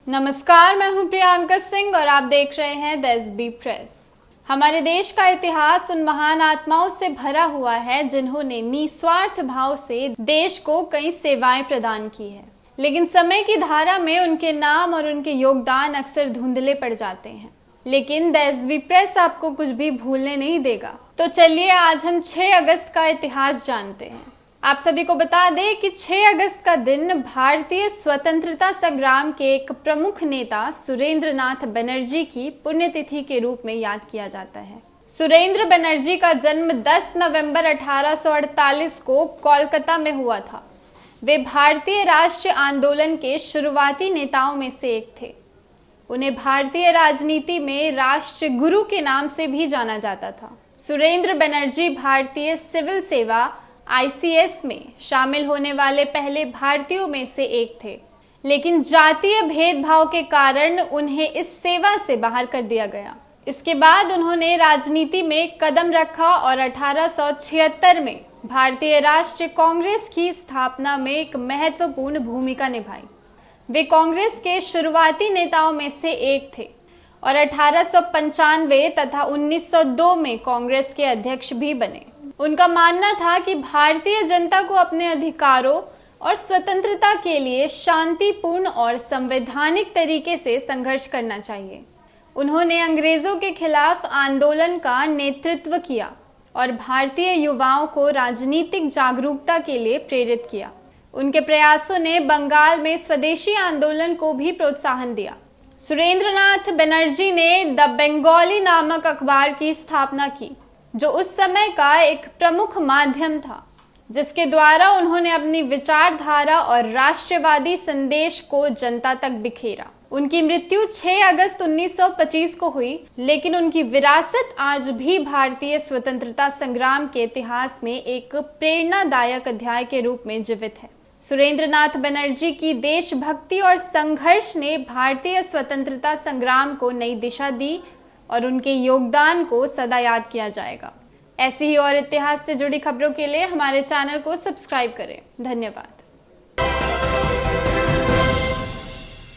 नमस्कार, मैं हूं प्रियंका सिंह और आप देख रहे हैं द एसबी प्रेस। हमारे देश का इतिहास उन महान आत्माओं से भरा हुआ है जिन्होंने निस्वार्थ भाव से देश को कई सेवाएं प्रदान की है, लेकिन समय की धारा में उनके नाम और उनके योगदान अक्सर धुंधले पड़ जाते हैं। लेकिन द एसबी प्रेस आपको कुछ भी भूलने नहीं देगा। तो चलिए आज हम 6 अगस्त का इतिहास जानते हैं। आप सभी को बता दें कि 6 अगस्त का दिन भारतीय स्वतंत्रता संग्राम के एक प्रमुख नेता सुरेंद्र नाथ बनर्जी की पुण्यतिथि के रूप में याद किया जाता है। सुरेंद्र बनर्जी का जन्म 10 नवंबर 1848 को कोलकाता में हुआ था। वे भारतीय राष्ट्रीय आंदोलन के शुरुआती नेताओं में से एक थे। उन्हें भारतीय राजनीति में राष्ट्र गुरु के नाम से भी जाना जाता था। सुरेंद्र बनर्जी भारतीय सिविल सेवा ICS में शामिल होने वाले पहले भारतीयों में से एक थे, लेकिन जातीय भेदभाव के कारण उन्हें इस सेवा से बाहर कर दिया गया। इसके बाद उन्होंने राजनीति में कदम रखा और 1876 में भारतीय राष्ट्रीय कांग्रेस की स्थापना में एक महत्वपूर्ण भूमिका निभाई। वे कांग्रेस के शुरुआती नेताओं में से एक थे और 1895 तथा 1902 में कांग्रेस के अध्यक्ष भी बने। उनका मानना था कि भारतीय जनता को अपने अधिकारों और स्वतंत्रता के लिए शांतिपूर्ण और संवैधानिक तरीके से संघर्ष करना चाहिए। उन्होंने अंग्रेजों के खिलाफ आंदोलन का नेतृत्व किया और भारतीय युवाओं को राजनीतिक जागरूकता के लिए प्रेरित किया। उनके प्रयासों ने बंगाल में स्वदेशी आंदोलन को भी प्रोत्साहन दिया। सुरेंद्र नाथ बनर्जी ने द बंगाली नामक अखबार की स्थापना की, जो उस समय का एक प्रमुख माध्यम था, जिसके द्वारा उन्होंने अपनी विचारधारा और राष्ट्रवादी संदेश को जनता तक बिखेरा। उनकी मृत्यु 6 अगस्त 1925 को हुई, लेकिन उनकी विरासत आज भी भारतीय स्वतंत्रता संग्राम के इतिहास में एक प्रेरणादायक अध्याय के रूप में जीवित है। सुरेंद्र नाथ बनर्जी की देशभक्ति और संघर्ष ने भारतीय स्वतंत्रता संग्राम को नई दिशा दी और उनके योगदान को सदा याद किया जाएगा। ऐसी ही और इतिहास से जुड़ी खबरों के लिए हमारे चैनल को सब्सक्राइब करें। धन्यवाद।